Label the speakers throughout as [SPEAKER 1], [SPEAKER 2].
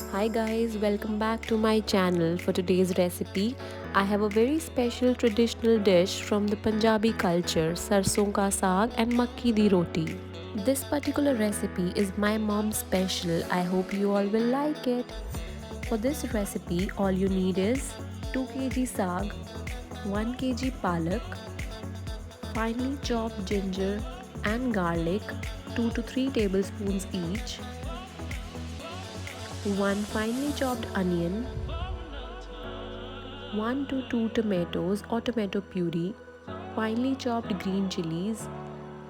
[SPEAKER 1] Hi guys, welcome back to my channel. For today's recipe, I have a very special traditional dish from the Punjabi culture, sarson ka saag and makki di roti. This particular recipe is my mom's special. I hope you all will like it. For this recipe, all you need is 2 kg saag, 1 kg palak, finely chopped ginger and garlic, 2 to 3 tablespoons each, 1 finely chopped onion, 1 to 2 tomatoes or tomato puree, finely chopped green chilies,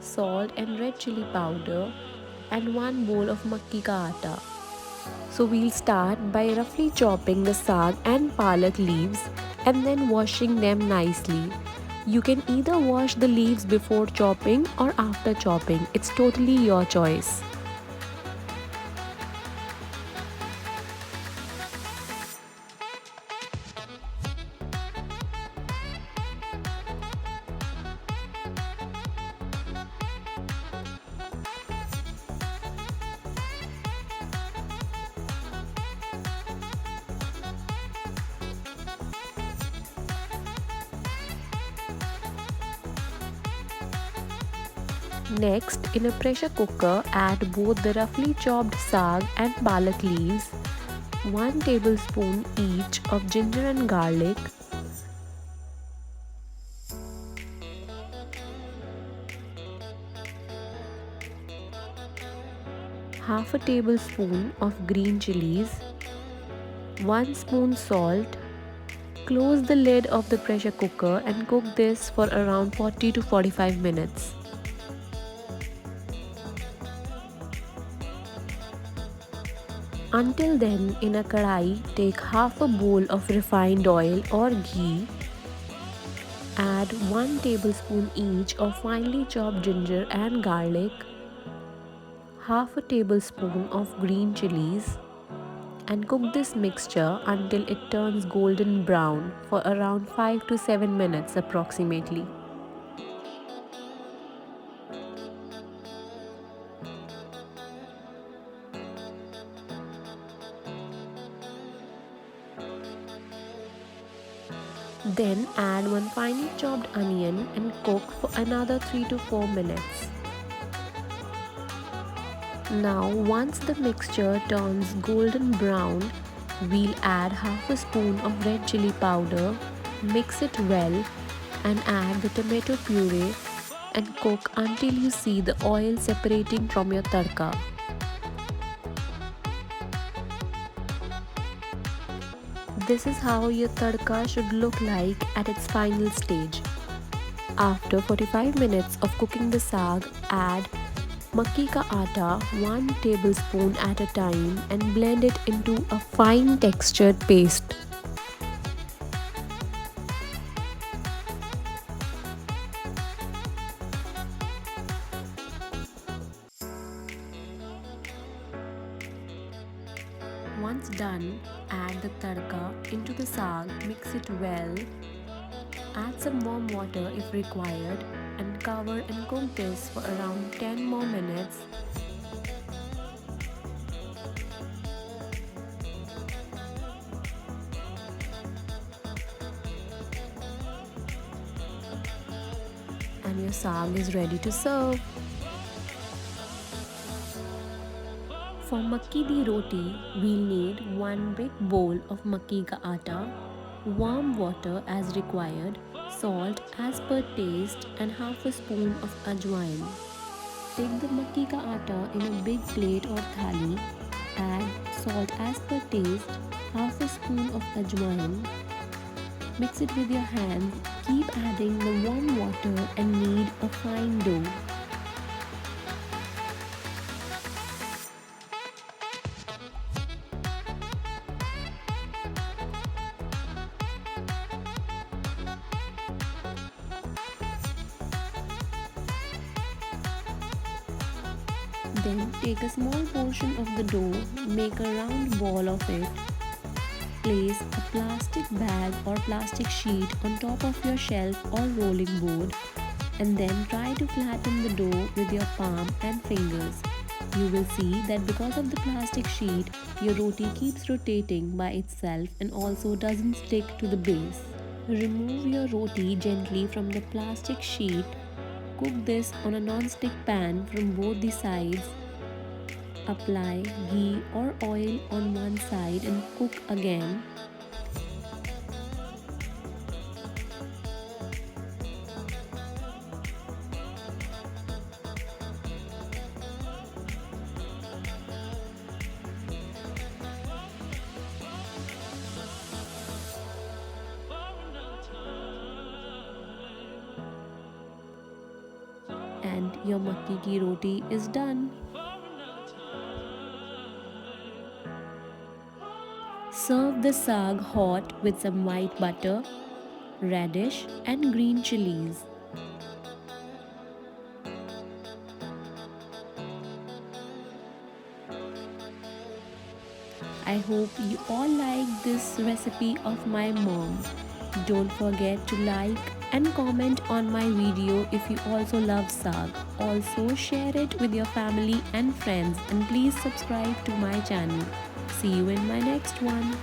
[SPEAKER 1] salt and red chili powder, and 1 bowl of makki ka atta. So we'll start by roughly chopping the saag and palak leaves and then washing them nicely. You can either wash the leaves before chopping or after chopping. It's totally your choice. Next, in a pressure cooker, add both the roughly chopped saag and palak leaves, 1 tablespoon each of ginger and garlic, half a tablespoon of green chilies, 1 spoon salt. Close the lid of the pressure cooker and cook this for around 40 to 45 minutes. Until then, in a kadai, take half a bowl of refined oil or ghee. Add 1 tablespoon each of finely chopped ginger and garlic, half a tablespoon of green chilies, and cook this mixture until it turns golden brown for around 5 to 7 minutes approximately. Then add 1 finely chopped onion and cook for another 3 to 4 minutes. Now once the mixture turns golden brown, we'll add half a spoon of red chili powder, mix it well and add the tomato puree and cook until you see the oil separating from your tadka. This is how your tadka should look like at its final stage. After 45 minutes of cooking the saag, add makki ka atta 1 tablespoon at a time and blend it into a fine textured paste. Once done, add the tadka into the saag, mix it well, add some warm water if required and cover and cook this for around 10 more minutes. And your saag is ready to serve. For makki di roti, we'll need 1 big bowl of makki ka atta, warm water as required, salt as per taste and half a spoon of ajwain. Take the makki ka atta in a big plate or thali, add salt as per taste, half a spoon of ajwain, mix it with your hands, keep adding the warm water and knead a fine dough. Then take a small portion of the dough, make a round ball of it, place a plastic bag or plastic sheet on top of your shelf or rolling board and then try to flatten the dough with your palm and fingers. You will see that because of the plastic sheet, your roti keeps rotating by itself and also doesn't stick to the base. Remove your roti gently from the plastic sheet. Cook this on a non-stick pan from both the sides. Apply ghee or oil on one side and cook again. And your makki ki roti is done. Serve the saag hot with some white butter, radish and green chilies. I hope you all like this recipe of my mom. Don't forget to like and comment on my video if you also love saag. Also share it with your family and friends, and please subscribe to my channel. See you in my next one.